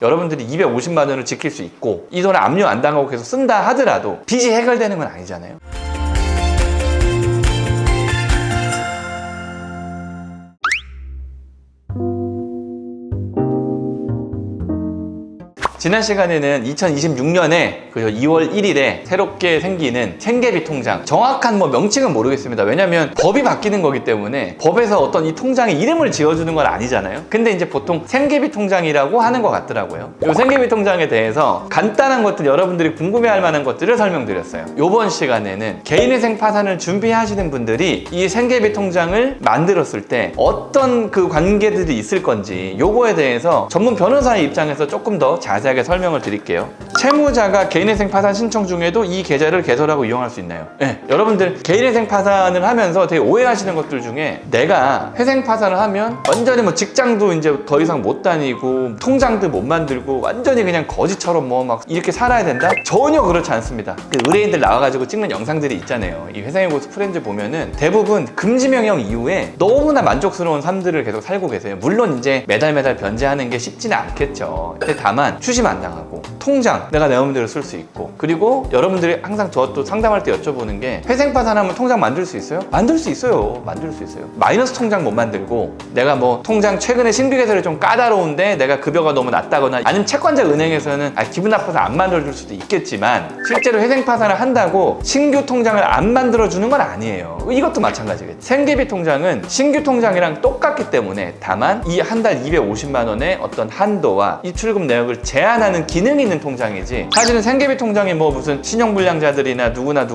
여러분들이 250만 원을 지킬 수 있고 이 돈을 압류 안 당하고 계속 쓴다 하더라도 빚이 해결되는 건 아니잖아요. 지난 시간에는 2026년에 그 2월 1일에 새롭게 생기는 생계비 통장, 정확한 명칭은 모르겠습니다. 왜냐면 법이 바뀌는 거기 때문에 법에서 어떤 이 통장에 이름을 지어주는 건 아니잖아요. 근데 이제 보통 생계비 통장이라고 하는 것 같더라고요. 이 생계비 통장에 대해서 간단한 것들, 여러분들이 궁금해할 만한 것들을 설명드렸어요. 이번 시간에는 개인회생 파산을 준비하시는 분들이 이 생계비 통장을 만들었을 때 어떤 그 관계들이 있을 건지 요거에 대해서 전문 변호사의 입장에서 조금 더 자세하게 설명을 드릴게요. 채무자가 개인회생 파산 신청 중에도 이 계좌를 개설하고 이용할 수 있나요? 네. 여러분들 개인회생 파산을 하면서 되게 오해하시는 것들 중에 내가 회생 파산을 하면 완전히 직장도 이제 더 이상 못 다니고 통장도 못 만들고 완전히 그냥 거지처럼 막 이렇게 살아야 된다? 전혀 그렇지 않습니다. 그 의뢰인들 나와가지고 찍는 영상들이 있잖아요. 이 회생의 고수 프렌즈 보면은 대부분 금지명령 이후에 너무나 만족스러운 삶들을 계속 살고 계세요. 물론 이제 매달 변제하는 게 쉽지는 않겠죠. 근데 다만 추심 안 당하고 통장 내가 내 마음대로 쓸 수 있고, 그리고 여러분들이 항상 저 또 상담할 때 여쭤보는 게 회생 파산하면 통장 만들 수 있어요? 만들 수 있어요. 만들 수 있어요. 마이너스 통장 못 만들고 내가 통장 최근에 신규 개설이 좀 까다로운데 내가 급여가 너무 낮다거나 아니면 채권자 은행에서는 기분 나빠서 안 만들어줄 수도 있겠지만 실제로 회생 파산을 한다고 신규 통장을 안 만들어주는 건 아니에요. 이것도 마찬가지겠죠. 생계비 통장은 신규 통장이랑 똑같기 때문에 다만 이 한 달 250만 원의 어떤 한도와 입출금 내역을 제한하는 기능이 있는 통장이지, 사실은 생계비 통장이 무슨 신용불량자들이나 누구나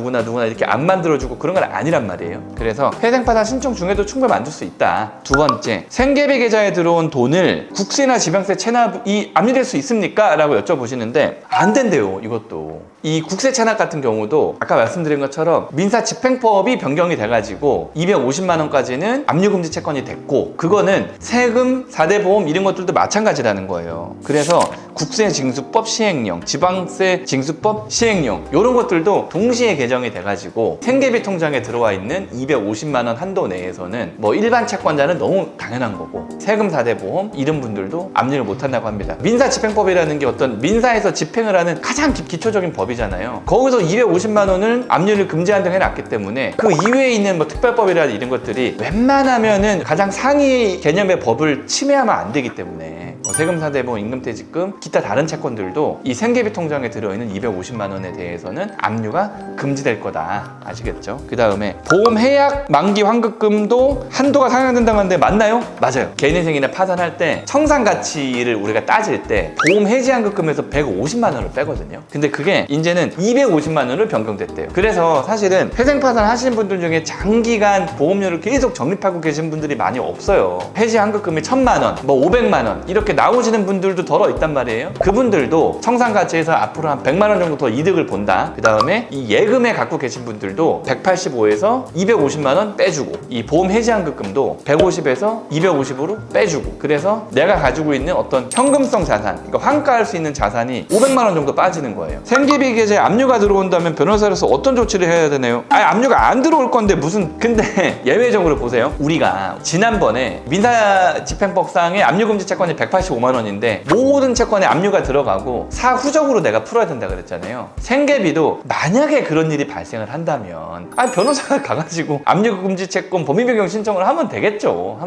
이렇게 안 만들어주고 그런 건 아니란 말이에요. 그래서 회생파산 신청 중에도 충분히 만들 수 있다. 두 번째, 생계비 계좌에 들어온 돈을 국세나 지방세 체납이 압류될 수 있습니까? 라고 여쭤보시는데 안 된대요. 이것도 이 국세 체납 같은 경우도 아까 말씀드린 것처럼 민사집행법이 변경이 돼가지고 250만 원까지는 압류금지 채권이 됐고, 그거는 세금, 4대 보험 이런 것들도 마찬가지라는 거예요. 그래서 국세 징수법 시행령, 지방세 징수법 시행령 이런 것들도 동시에 개정이 돼가지고 생계비 통장에 들어와 있는 250만 원 한도 내에서는 일반 채권자는 너무 당연한 거고, 세금, 4대 보험 이런 분들도 압류를 못한다고 합니다. 민사집행법이라는 게 어떤 민사에서 집행을 하는 가장 기초적인 법이잖아요. 거기서 250만 원을 압류를 금지한다고 해놨기 때문에 그 이외에 있는 특별법이라든지 이런 것들이 웬만하면은 가장 상위 개념의 법을 침해하면 안 되기 때문에 세금, 4대 보험, 임금퇴직금, 기타 다른 채권들도 이 생계비 통장에 들어있는 250만 원에 대해서는 압류가 금지될 거다. 아시겠죠? 그 다음에 보험 해약 만기 환급금도 한도가 상향된다고 하는데 맞나요? 맞아요. 개인회생이나 파산할 때 청산 가치를 우리가 따질 때 보험 해지 환급금에서 150만 원을 빼거든요. 근데 그게 이제는 250만 원으로 변경됐대요. 그래서 사실은 회생 파산 하시는 분들 중에 장기간 보험료를 계속 적립하고 계신 분들이 많이 없어요. 해지 환급금이 1000만 원, 500만 원 이렇게 나오시는 분들도 덜어 있단 말이에요. 그분들도 청산 가치에서 앞으로 한 100만 원 정도 더 이득을 본다. 그 다음에 이 예금에 갖고 계신 분들도 185에서 250만 원 빼주고, 이 보험 해지 환급금도 150에서 250으로 빼주고, 그래서 내가 가지고 있는 어떤 현금성 자산, 그러니까 환가할 수 있는 자산이 500만 원 정도 빠지는 거예요. 생계비 계좌에 압류가 들어온다면 변호사로서 어떤 조치를 해야 되나요? 압류가 안 들어올 건데 무슨. 근데 예외적으로 보세요. 우리가 지난번에 민사집행법상의 압류금지 채권이 185만 원인데 모든 채권에 압류가 들어가고 사후적으로 내가 풀어야 된다 그랬잖아요. 생계비도 만약에 그런 일이 발생을 한다면 변호사가 가가지고 압류금지 채권 범위 변경 신청을 하면 되겠죠.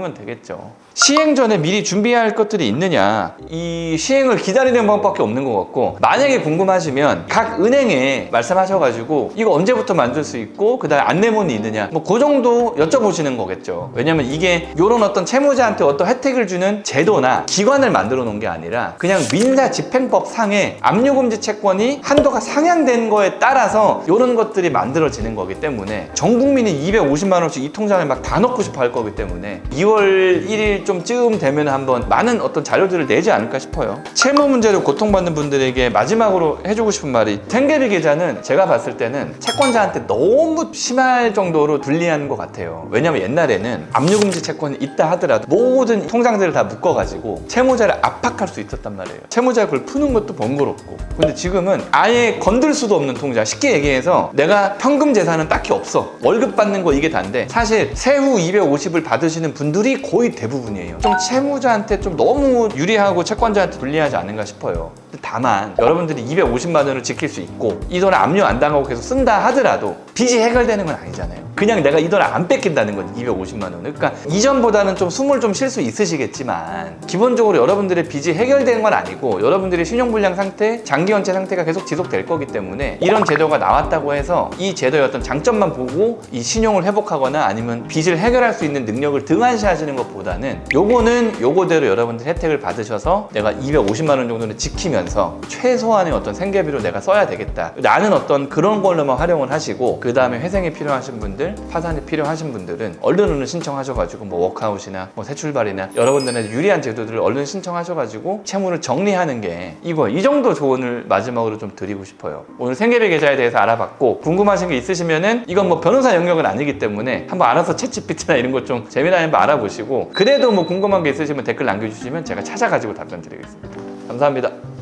시행 전에 미리 준비해야 할 것들이 있느냐, 이 시행을 기다리는 방법밖에 없는 것 같고, 만약에 궁금하시면 각 은행에 말씀하셔가지고 이거 언제부터 만들 수 있고 그 다음에 안내문이 있느냐 그 정도 여쭤보시는 거겠죠. 왜냐면 이게 이런 어떤 채무자한테 어떤 혜택을 주는 제도나 기관을 만들어 놓은 게 아니라 그냥 민사집행법 상에 압류금지 채권이 한도가 상향된 거에 따라서 이런 것들이 만들어지는 거기 때문에 전 국민이 250만 원씩 이 통장에 막 다 넣고 싶어 할 거기 때문에 2월 1일 좀쯤 되면 한번 많은 어떤 자료들을 내지 않을까 싶어요. 채무 문제로 고통받는 분들에게 마지막으로 해주고 싶은 말이, 생계비 계좌는 제가 봤을 때는 채권자한테 너무 심할 정도로 불리한 것 같아요. 왜냐면 옛날에는 압류금지 채권이 있다 하더라도 모든 통장들을 다 묶어가지고 채무자 채무자를 압박할 수 있었단 말이에요. 채무자가 그걸 푸는 것도 번거롭고. 근데 지금은 아예 건들 수도 없는 통장. 쉽게 얘기해서 내가 현금 재산은 딱히 없어. 월급 받는 거 이게 다인데 사실 세후 250을 받으시는 분들이 거의 대부분이에요. 좀 채무자한테 좀 너무 유리하고 채권자한테 불리하지 않은가 싶어요. 다만 여러분들이 250만 원을 지킬 수 있고 이 돈을 압류 안 당하고 계속 쓴다 하더라도 빚이 해결되는 건 아니잖아요. 그냥 내가 이 돈을 안 뺏긴다는 거지, 250만 원을. 그러니까 이전보다는 좀 숨을 좀 쉴 수 있으시겠지만 기본적으로 여러분들의 빚이 해결되는 건 아니고 여러분들의 신용불량 상태, 장기연체 상태가 계속 지속될 거기 때문에 이런 제도가 나왔다고 해서 이 제도의 어떤 장점만 보고 이 신용을 회복하거나 아니면 빚을 해결할 수 있는 능력을 등한시하시는 것보다는 요거는 요거대로 여러분들 혜택을 받으셔서 내가 250만 원 정도는 지키면서 최소한의 어떤 생계비로 내가 써야 되겠다 라는 어떤 그런 걸로만 활용을 하시고, 그 다음에 회생이 필요하신 분들, 파산이 필요하신 분들은 얼른 신청하셔가지고 뭐 워크아웃이나 뭐 새출발이나 여러분들한테 유리한 제도들을 얼른 신청하셔가지고 채무를 정리하는 게 이 정도 조언을 마지막으로 좀 드리고 싶어요. 오늘 생계비 계좌에 대해서 알아봤고 궁금하신 게 있으시면은 이건 뭐 변호사 영역은 아니기 때문에 한번 알아서 챗GPT나 이런 것 좀 재미나는 거 알아보시고, 그래도 뭐 궁금한 게 있으시면 댓글 남겨주시면 제가 찾아가지고 답변 드리겠습니다. 감사합니다.